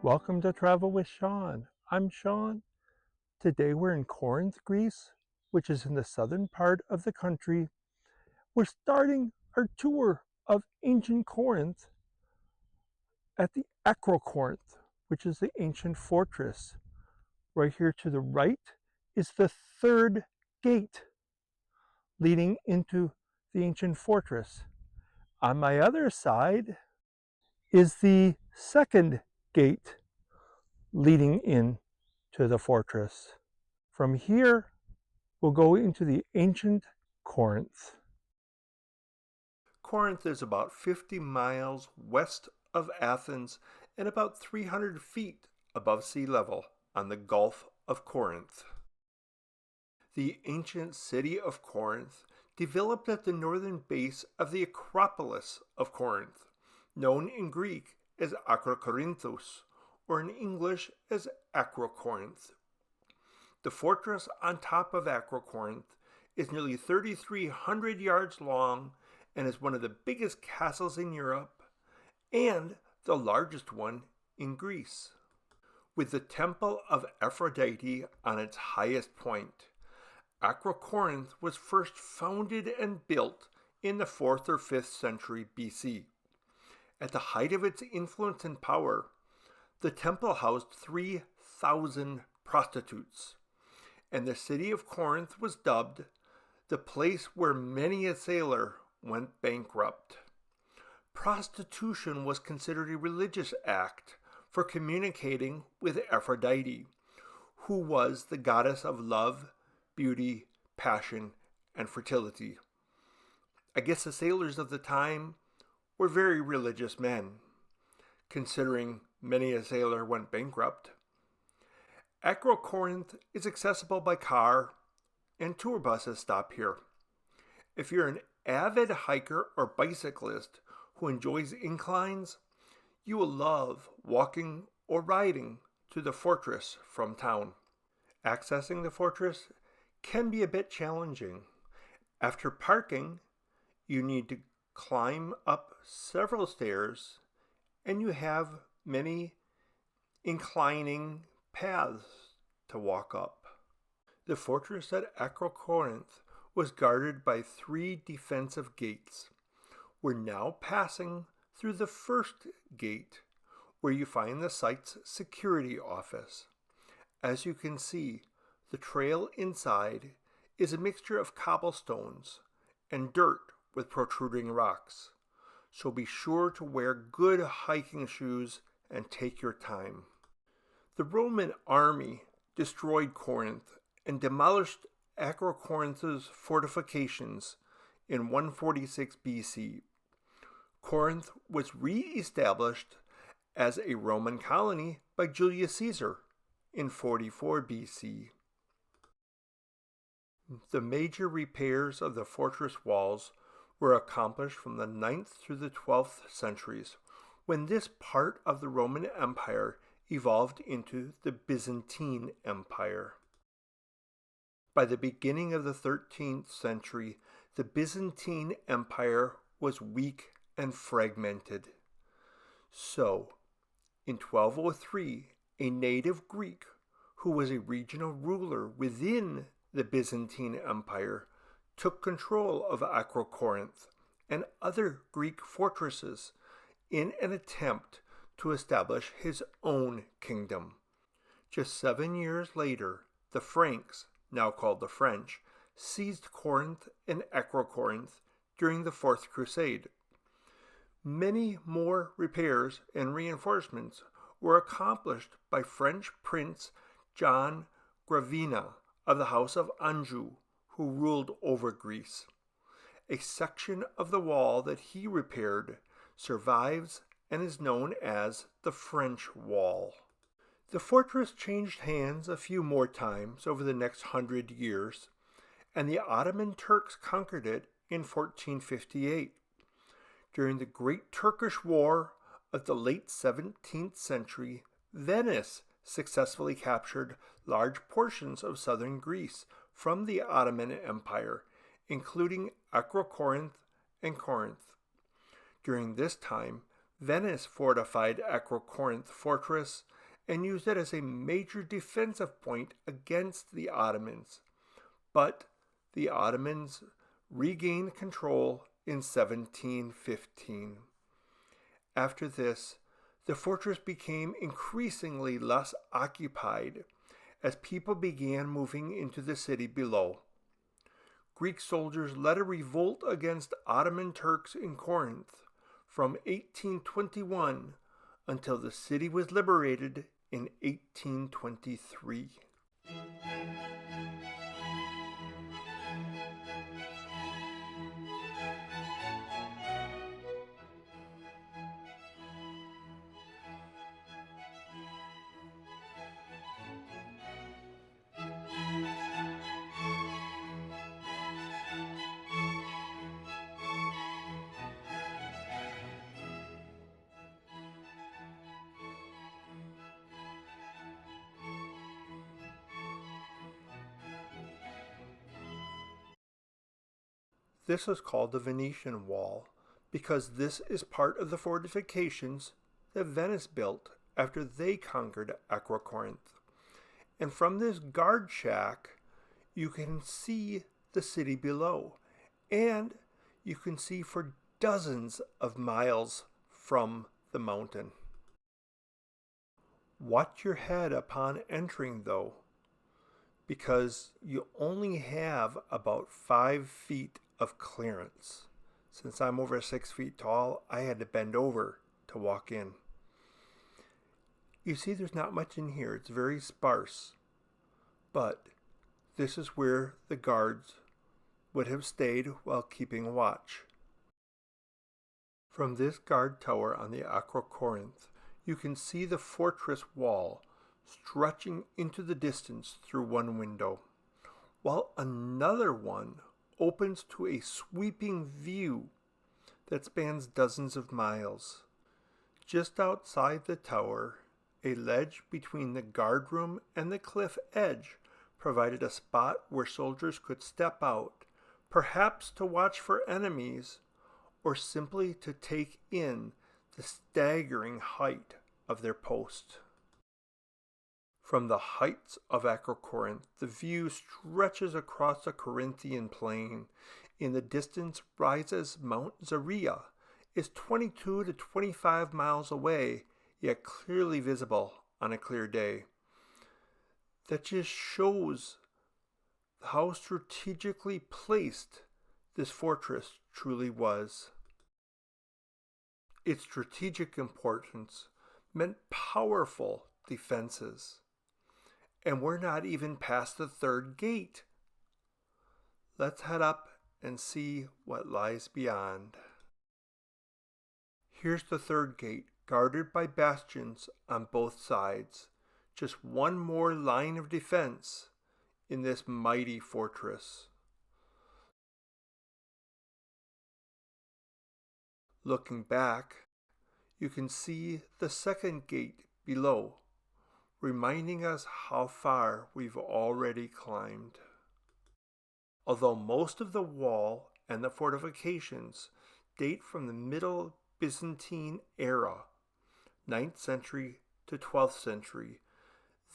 Welcome to Travel with Sean. I'm Sean. Today we're in Corinth, Greece, which is in the southern part of the country. We're starting our tour of ancient Corinth at the Acrocorinth, which is the ancient fortress. Right here to the right is the third gate leading into the ancient fortress. On my other side is the second gate leading in to the fortress. From here, we'll go into the ancient Corinth. Corinth is about 50 miles west of Athens and about 300 feet above sea level on the Gulf of Corinth. The ancient city of Corinth developed at the northern base of the Acropolis of Corinth, known in Greek as Acrocorinthos, or in English as Acrocorinth. The fortress on top of Acrocorinth is nearly 3,300 yards long and is one of the biggest castles in Europe and the largest one in Greece. With the temple of Aphrodite on its highest point, Acrocorinth was first founded and built in the 4th or 5th century BC. At the height of its influence and power, the temple housed 3,000 prostitutes, and the city of Corinth was dubbed the place where many a sailor went bankrupt. Prostitution was considered a religious act for communicating with Aphrodite, who was the goddess of love, beauty, passion, and fertility. I guess the sailors of the time were very religious men, considering many a sailor went bankrupt. Acrocorinth is accessible by car, and tour buses stop here. If you're an avid hiker or bicyclist who enjoys inclines, you will love walking or riding to the fortress from town. Accessing the fortress can be a bit challenging. After parking, you need to climb up several stairs, and you have many inclining paths to walk up. The fortress at Acrocorinth was guarded by 3 defensive gates. We're now passing through the first gate, where you find the site's security office. As you can see, the trail inside is a mixture of cobblestones and dirt with protruding rocks, so be sure to wear good hiking shoes and take your time. The Roman army destroyed Corinth and demolished Acrocorinth's fortifications in 146 BC. Corinth was re-established as a Roman colony by Julius Caesar in 44 BC. The major repairs of the fortress walls were accomplished from the 9th through the 12th centuries, when this part of the Roman Empire evolved into the Byzantine Empire. By the beginning of the 13th century, the Byzantine Empire was weak and fragmented. So, in 1203, a native Greek who was a regional ruler within the Byzantine Empire took control of Acrocorinth and other Greek fortresses in an attempt to establish his own kingdom. Just 7 years later, the Franks, now called the French, seized Corinth and Acrocorinth during the Fourth Crusade. Many more repairs and reinforcements were accomplished by French Prince John Gravina of the House of Anjou, who ruled over Greece. A section of the wall that he repaired survives and is known as the French Wall. The fortress changed hands a few more times over the next 100 years, and the Ottoman Turks conquered it in 1458. During the Great Turkish War of the late 17th century, Venice successfully captured large portions of southern Greece from the Ottoman Empire, including Acrocorinth and Corinth. During this time, Venice fortified Acrocorinth fortress and used it as a major defensive point against the Ottomans. But the Ottomans regained control in 1715. After this, the fortress became increasingly less occupied as people began moving into the city below. Greek soldiers led a revolt against Ottoman Turks in Corinth from 1821 until the city was liberated in 1823. This is called the Venetian Wall because this is part of the fortifications that Venice built after they conquered Acrocorinth. And from this guard shack, you can see the city below, and you can see for dozens of miles from the mountain. Watch your head upon entering, though, because you only have about 5 feet of clearance. Since I'm over 6 feet tall, I had to bend over to walk in. You see, there's not much in here. It's very sparse. But this is where the guards would have stayed while keeping watch. From this guard tower on the Acrocorinth, you can see the fortress wall stretching into the distance through one window, while another one opens to a sweeping view that spans dozens of miles. Just outside the tower, a ledge between the guard room and the cliff edge provided a spot where soldiers could step out, perhaps to watch for enemies, or simply to take in the staggering height of their post. From the heights of Acrocorinth, the view stretches across the Corinthian plain. In the distance rises Mount Zaria, is 22 to 25 miles away, yet clearly visible on a clear day. That just shows how strategically placed this fortress truly was. Its strategic importance meant powerful defenses. And we're not even past the third gate. Let's head up and see what lies beyond. Here's the third gate, guarded by bastions on both sides. Just one more line of defense in this mighty fortress. Looking back, you can see the second gate below, reminding us how far we've already climbed. Although most of the wall and the fortifications date from the Middle Byzantine era, 9th century to 12th century,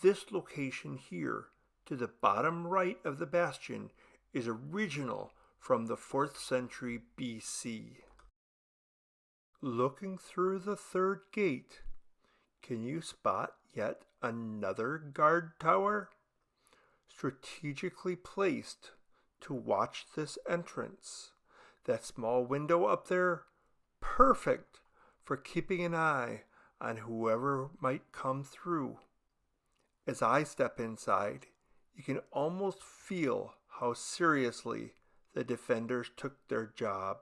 this location here, to the bottom right of the bastion, is original from the 4th century BC. Looking through the third gate, can you spot yet another guard tower? Strategically placed to watch this entrance. That small window up there, perfect for keeping an eye on whoever might come through. As I step inside, you can almost feel how seriously the defenders took their job.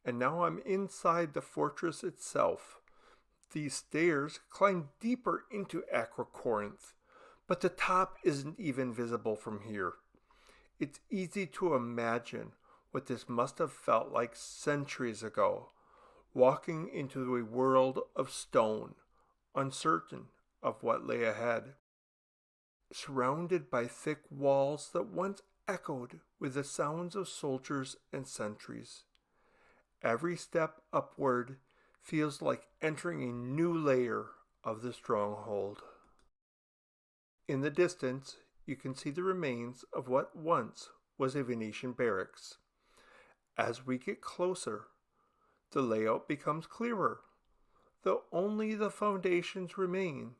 And now I'm inside the fortress itself. These stairs climb deeper into Acrocorinth, but the top isn't even visible from here. It's easy to imagine what this must have felt like centuries ago, walking into a world of stone, uncertain of what lay ahead. surrounded by thick walls that once echoed with the sounds of soldiers and sentries. Every step upward feels like entering a new layer of the stronghold. In the distance, you can see the remains of what once was a Venetian barracks. As we get closer, the layout becomes clearer. Though only the foundations remain,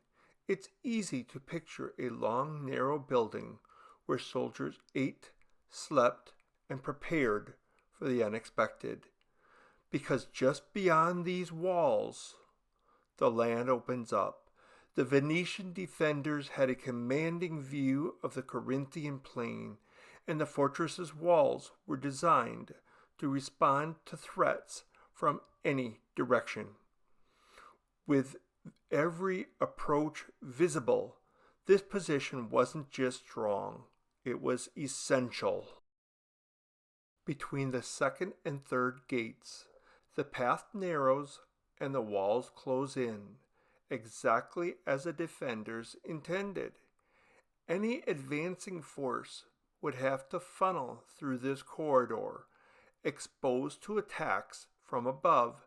it's easy to picture a long, narrow building where soldiers ate, slept, and prepared for the unexpected. Because just beyond these walls, the land opens up. The Venetian defenders had a commanding view of the Corinthian plain, and the fortress's walls were designed to respond to threats from any direction. With every approach visible, this position wasn't just strong, it was essential. Between the second and third gates, the path narrows and the walls close in, exactly as the defenders intended. Any advancing force would have to funnel through this corridor, exposed to attacks from above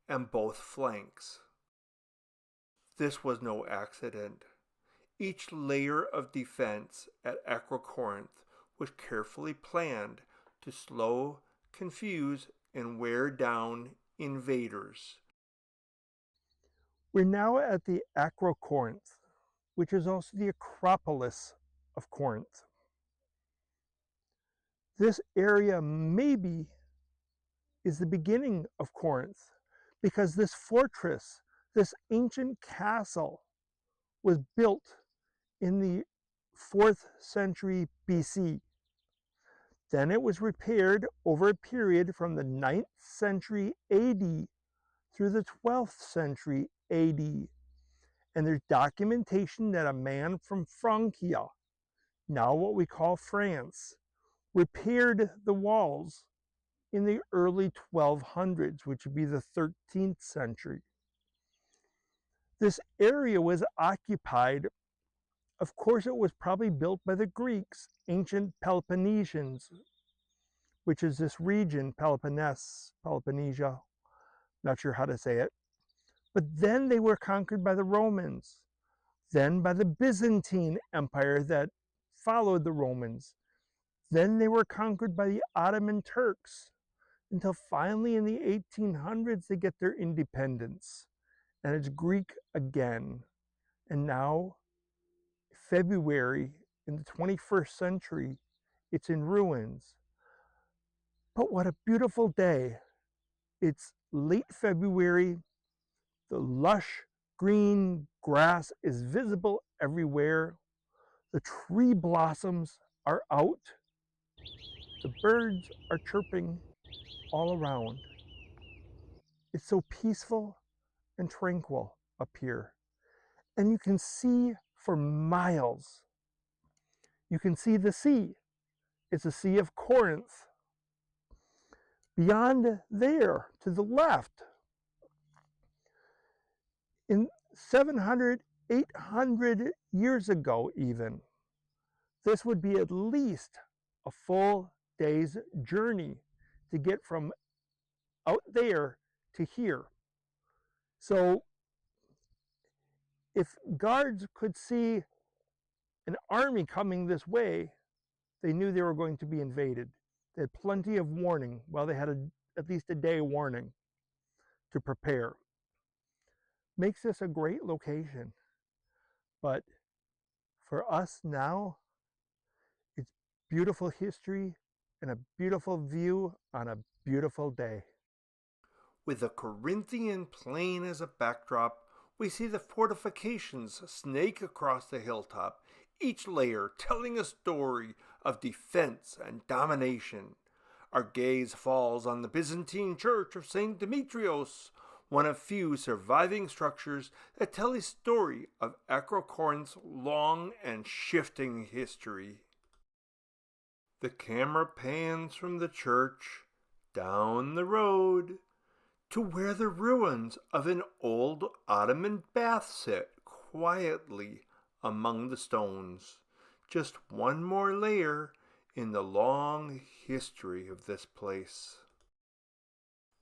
and both flanks. This was no accident. Each layer of defense at Acrocorinth was carefully planned to slow, confuse, and wear down invaders. We're now at the Acrocorinth, which is also the Acropolis of Corinth. This area maybe is the beginning of Corinth, because this fortress, this ancient castle, was built in the 4th century BC. Then it was repaired over a period from the 9th century AD through the 12th century AD. And there's documentation that a man from Francia, now what we call France, repaired the walls in the early 1200s, which would be the 13th century. This area was occupied, of course, it was probably built by the Greeks, ancient Peloponnesians, which is this region, Peloponnesia, not sure how to say it. But then they were conquered by the Romans, then by the Byzantine Empire that followed the Romans. Then they were conquered by the Ottoman Turks, until finally in the 1800s they get their independence. And it's Greek again. And now, February in the 21st century, it's in ruins. But what a beautiful day. It's late February. The lush green grass is visible everywhere. The tree blossoms are out. The birds are chirping all around. It's so peaceful and tranquil up here. And you can see for miles. You can see the sea. It's the Sea of Corinth. Beyond there, to the left, in 700, 800 years ago even, this would be at least a full day's journey to get from out there to here. So if guards could see an army coming this way, they knew they were going to be invaded. They had plenty of warning. Well, they had at least a day warning to prepare. Makes this a great location. But for us now, it's beautiful history and a beautiful view on a beautiful day. With the Corinthian plain as a backdrop, we see the fortifications snake across the hilltop, each layer telling a story of defense and domination. Our gaze falls on the Byzantine church of St. Demetrios, one of few surviving structures that tell a story of Acrocorinth's long and shifting history. The camera pans from the church down the road to where the ruins of an old Ottoman bath sit quietly among the stones. just one more layer in the long history of this place.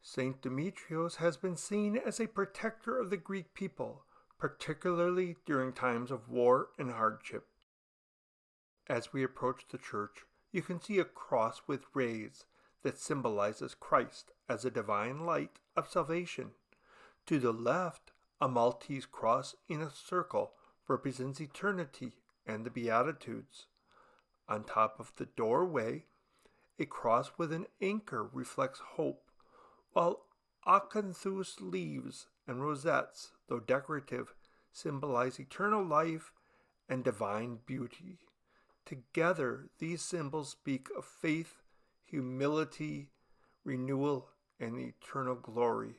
St. Demetrios has been seen as a protector of the Greek people, particularly during times of war and hardship. As we approach the church, you can see a cross with rays that symbolizes Christ as a divine light of salvation. To the left, a Maltese cross in a circle represents eternity and the Beatitudes. On top of the doorway, a cross with an anchor reflects hope, while acanthus leaves and rosettes, though decorative, symbolize eternal life and divine beauty. Together, these symbols speak of faith, humility, renewal, and eternal glory.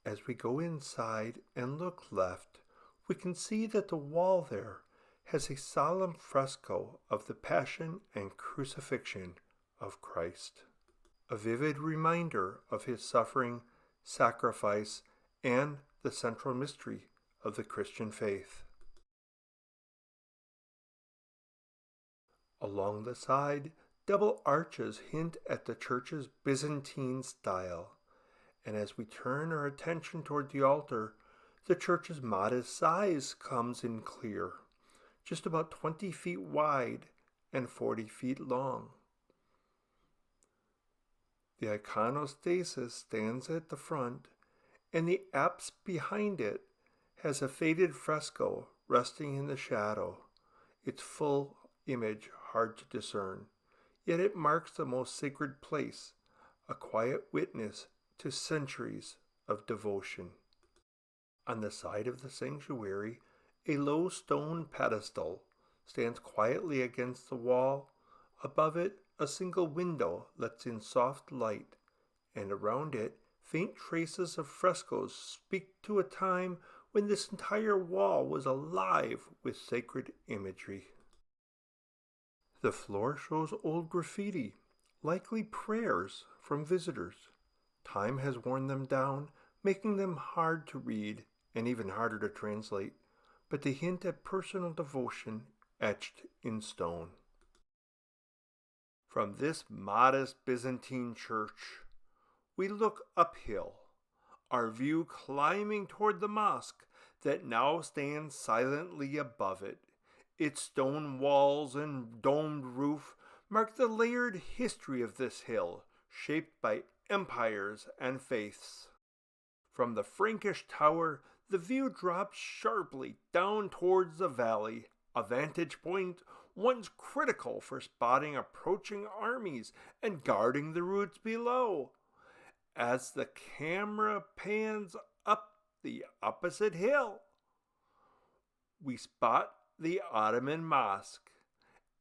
As we go inside and look left, we can see that the wall there has a solemn fresco of the Passion and Crucifixion of Christ, a vivid reminder of his suffering, sacrifice, and the central mystery of the Christian faith. Along the side, double arches hint at the church's Byzantine style, and as we turn our attention toward the altar, the church's modest size comes in clear, just about 20 feet wide and 40 feet long. The iconostasis stands at the front, and the apse behind it has a faded fresco resting in the shadow, its full image hard to discern, yet it marks the most sacred place, a quiet witness to centuries of devotion. On the side of the sanctuary, a low stone pedestal stands quietly against the wall. Above it, a single window lets in soft light, and around it, faint traces of frescoes speak to a time when this entire wall was alive with sacred imagery. The floor shows old graffiti, likely prayers from visitors. Time has worn them down, making them hard to read and even harder to translate, but they hint at personal devotion etched in stone. From this modest Byzantine church, we look uphill, our view climbing toward the mosque that now stands silently above it. Its stone walls and domed roof mark the layered history of this hill, shaped by empires and faiths. From the Frankish tower, the view drops sharply down towards the valley, a vantage point once critical for spotting approaching armies and guarding the routes below. As the camera pans up the opposite hill, we spot the Ottoman mosque,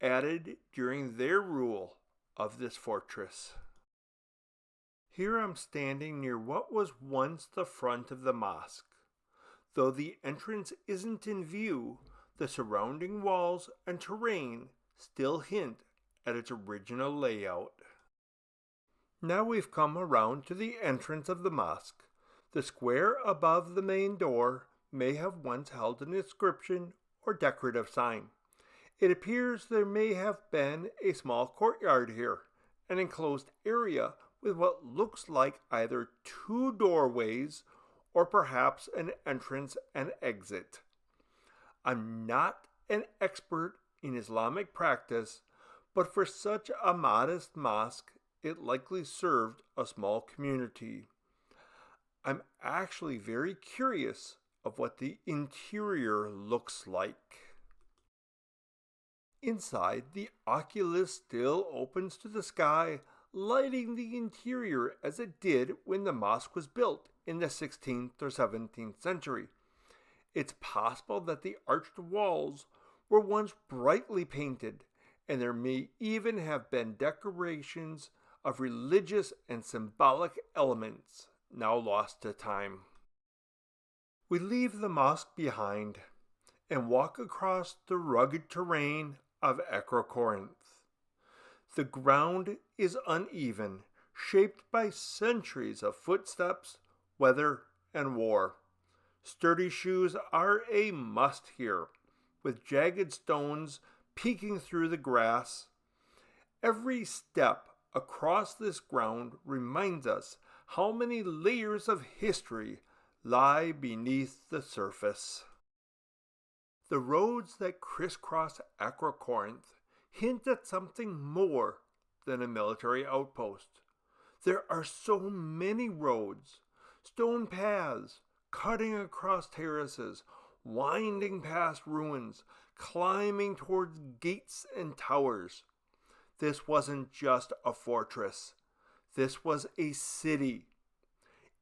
added during their rule of this fortress. Here I'm standing near what was once the front of the mosque. Though the entrance isn't in view, the surrounding walls and terrain still hint at its original layout. Now we've come around to the entrance of the mosque. The square above the main door may have once held an inscription or decorative sign. It appears there may have been a small courtyard here, an enclosed area with what looks like either two doorways or perhaps an entrance and exit. I'm not an expert in Islamic practice, but for such a modest mosque, it likely served a small community. I'm actually very curious of what the interior looks like. Inside, the oculus still opens to the sky, lighting the interior as it did when the mosque was built in the 16th or 17th century. It's possible that the arched walls were once brightly painted, and there may even have been decorations of religious and symbolic elements, now lost to time. We leave the mosque behind and walk across the rugged terrain of Acrocorinth. The ground is uneven, shaped by centuries of footsteps, weather, and war. Sturdy shoes are a must here, with jagged stones peeking through the grass. Every step across this ground reminds us how many layers of history lie beneath the surface. The roads that crisscross Acrocorinth hint at something more than a military outpost. There are so many roads, stone paths, cutting across terraces, winding past ruins, climbing towards gates and towers. This wasn't just a fortress. This was a city.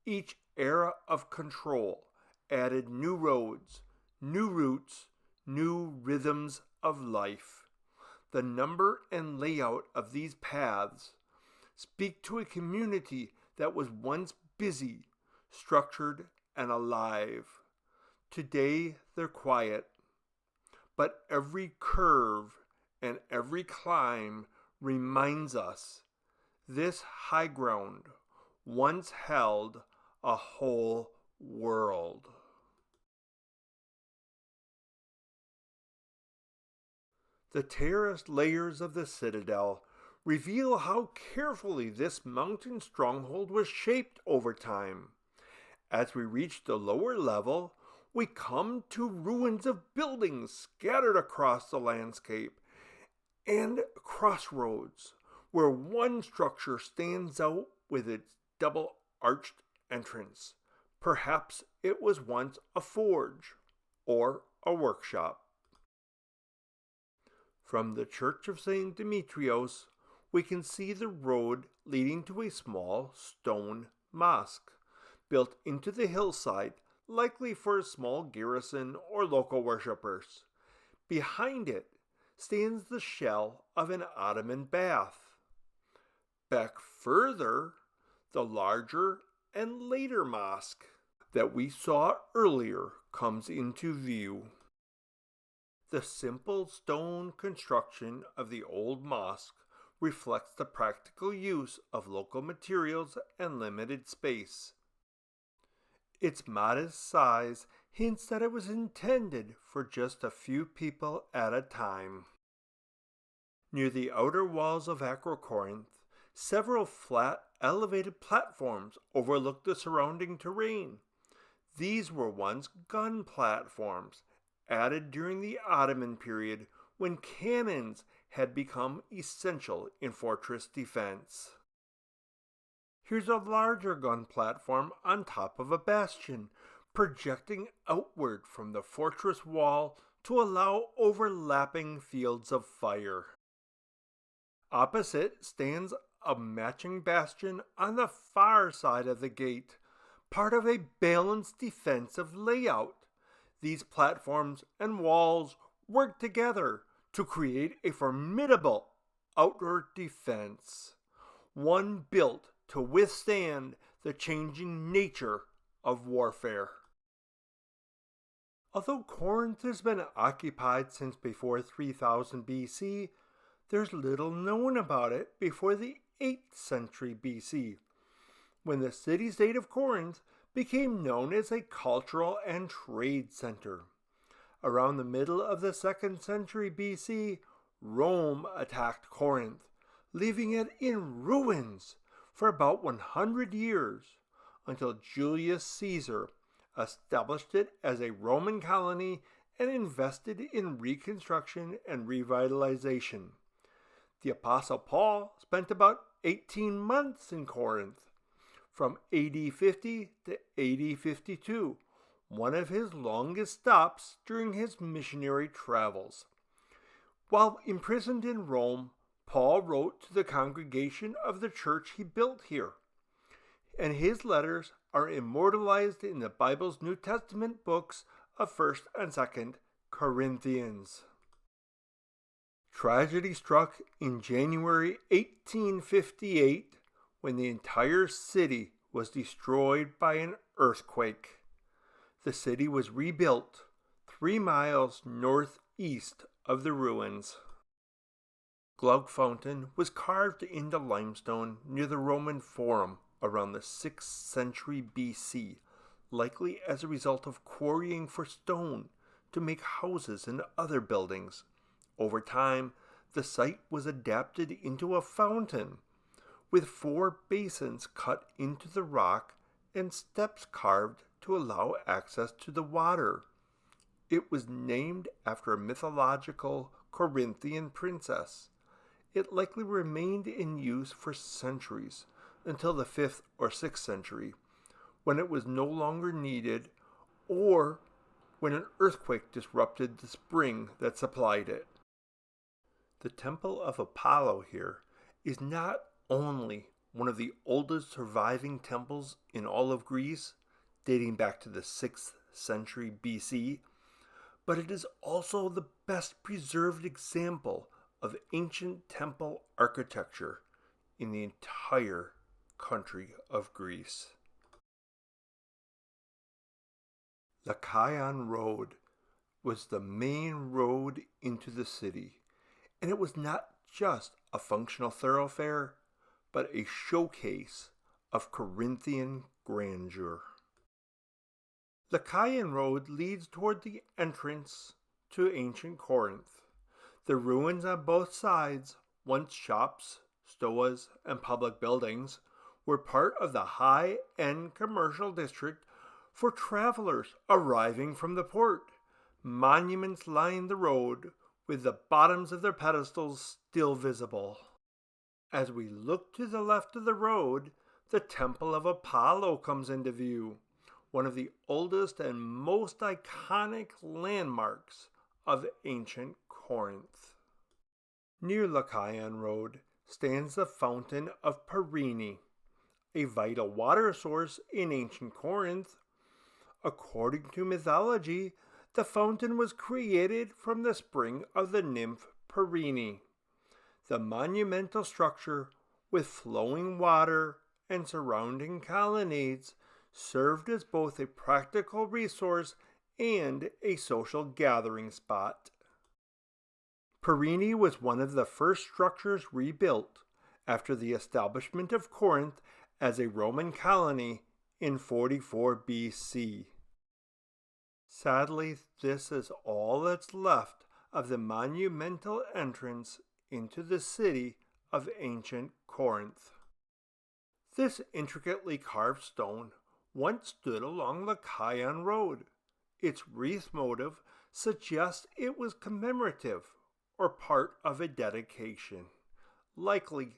Each era of control added new roads, new routes, new rhythms of life. The number and layout of these paths speak to a community that was once busy, structured, and alive. Today they're quiet, but every curve and every climb reminds us this high ground once held a whole world. The terraced layers of the Citadel reveal how carefully this mountain stronghold was shaped over time. As we reach the lower level, we come to ruins of buildings scattered across the landscape and crossroads where one structure stands out with its double-arched entrance. Perhaps it was once a forge or a workshop. From the Church of St. Demetrios, we can see the road leading to a small stone mosque, built into the hillside, likely for a small garrison or local worshippers. Behind it stands the shell of an Ottoman bath. Back further, the larger and later mosque that we saw earlier comes into view. The simple stone construction of the old mosque reflects the practical use of local materials and limited space. Its modest size hints that it was intended for just a few people at a time. Near the outer walls of Acrocorinth, several flat, elevated platforms overlook the surrounding terrain. These were once gun platforms, added during the Ottoman period when cannons had become essential in fortress defense. Here's a larger gun platform on top of a bastion, projecting outward from the fortress wall to allow overlapping fields of fire. Opposite stands a matching bastion on the far side of the gate, part of a balanced defensive layout. These platforms and walls work together to create a formidable outdoor defense, one built to withstand the changing nature of warfare. Although Corinth has been occupied since before 3000 BC, there's little known about it before the 8th century BC, when the city-state of Corinth became known as a cultural and trade center. Around the middle of the 2nd century BC, Rome attacked Corinth, leaving it in ruins for about 100 years, until Julius Caesar established it as a Roman colony and invested in reconstruction and revitalization. The Apostle Paul spent about 18 months in Corinth, from AD 50 to AD 52, one of his longest stops during his missionary travels. While imprisoned in Rome, Paul wrote to the congregation of the church he built here, and his letters are immortalized in the Bible's New Testament books of 1st and 2nd Corinthians. Tragedy struck in January 1858 when the entire city was destroyed by an earthquake. The city was rebuilt 3 miles northeast of the ruins. Glug Fountain was carved into limestone near the Roman Forum around the 6th century BC, likely as a result of quarrying for stone to make houses and other buildings. Over time, the site was adapted into a fountain, with 4 basins cut into the rock and steps carved to allow access to the water. It was named after a mythological Corinthian princess. It likely remained in use for centuries, until the 5th or 6th century, when it was no longer needed, or when an earthquake disrupted the spring that supplied it. The Temple of Apollo here is not only one of the oldest surviving temples in all of Greece, dating back to the 6th century BC, but it is also the best preserved example of ancient temple architecture in the entire country of Greece. Lechaion Road was the main road into the city, and it was not just a functional thoroughfare, but a showcase of Corinthian grandeur. Lechaion Road leads toward the entrance to ancient Corinth. The ruins on both sides, once shops, stoas, and public buildings, were part of the high-end commercial district for travelers arriving from the port. Monuments line the road, with the bottoms of their pedestals still visible. As we look to the left of the road, the Temple of Apollo comes into view, one of the oldest and most iconic landmarks of ancient Corinth. Near Lechaion Road stands the Fountain of Perini, a vital water source in ancient Corinth. According to mythology, the fountain was created from the spring of the nymph Perini. The monumental structure, with flowing water and surrounding colonnades, served as both a practical resource and a social gathering spot. Perini was one of the first structures rebuilt after the establishment of Corinth as a Roman colony in 44 BC. Sadly, this is all that's left of the monumental entrance into the city of ancient Corinth. This intricately carved stone once stood along the Lechaion Road. Its wreath motive suggests it was commemorative or part of a dedication, likely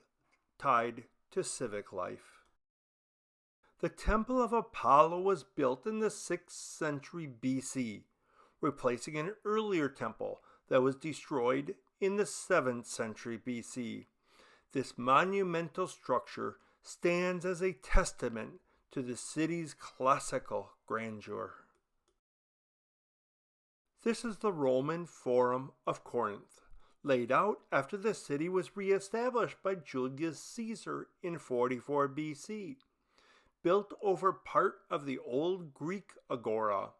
tied to civic life. The Temple of Apollo was built in the 6th century BC, replacing an earlier temple that was destroyed in the 7th century BC. This monumental structure stands as a testament to the city's classical grandeur. This is the Roman Forum of Corinth, laid out after the city was reestablished by Julius Caesar in 44 BC. Built over part of the old Greek agora,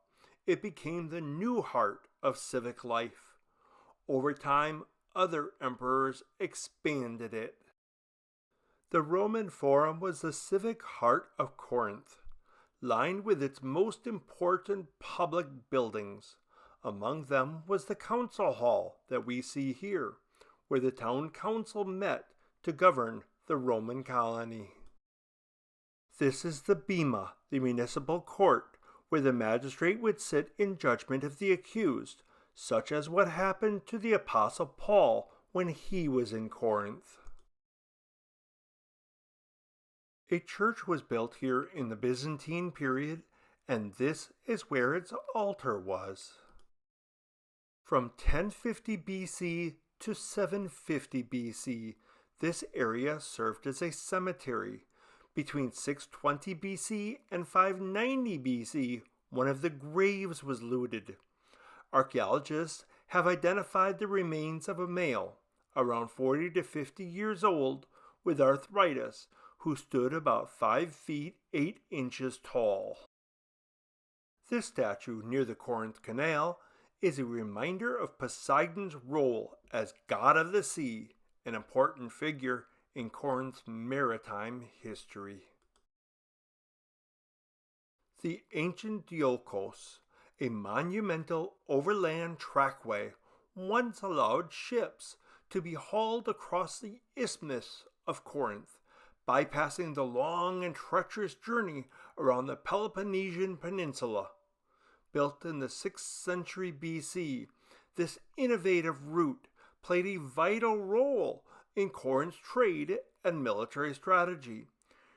it became the new heart of civic life. Over time, other emperors expanded it. The Roman Forum was the civic heart of Corinth, lined with its most important public buildings. Among them was the council hall that we see here, where the town council met to govern the Roman colony. This is the bema, the municipal court, where the magistrate would sit in judgment of the accused, such as what happened to the Apostle Paul when he was in Corinth. A church was built here in the Byzantine period, and this is where its altar was. From 1050 BC to 750 BC, this area served as a cemetery. Between 620 BC and 590 BC, one of the graves was looted. Archaeologists have identified the remains of a male, around 40 to 50 years old, with arthritis, who stood about 5 feet 8 inches tall. This statue near the Corinth Canal is a reminder of Poseidon's role as god of the sea, an important figure in Corinth's maritime history. The ancient Diolkos, A monumental overland trackway once allowed ships to be hauled across the Isthmus of Corinth, bypassing the long and treacherous journey around the Peloponnesian Peninsula. Built in the 6th century BC, this innovative route played a vital role in Corinth's trade and military strategy.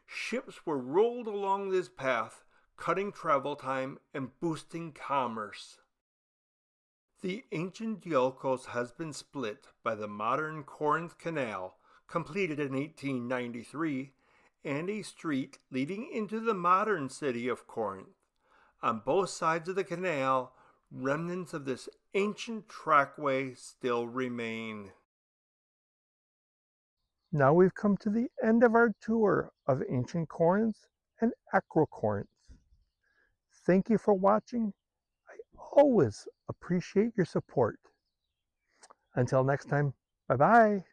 Ships were rolled along this path, cutting travel time and boosting commerce. The ancient Diolkos has been split by the modern Corinth Canal, completed in 1893, and a street leading into the modern city of Corinth. On both sides of the canal, remnants of this ancient trackway still remain. Now we've come to the end of our tour of Ancient Corinth and Acrocorinth. Thank you for watching. I always appreciate your support. Until next time, bye bye.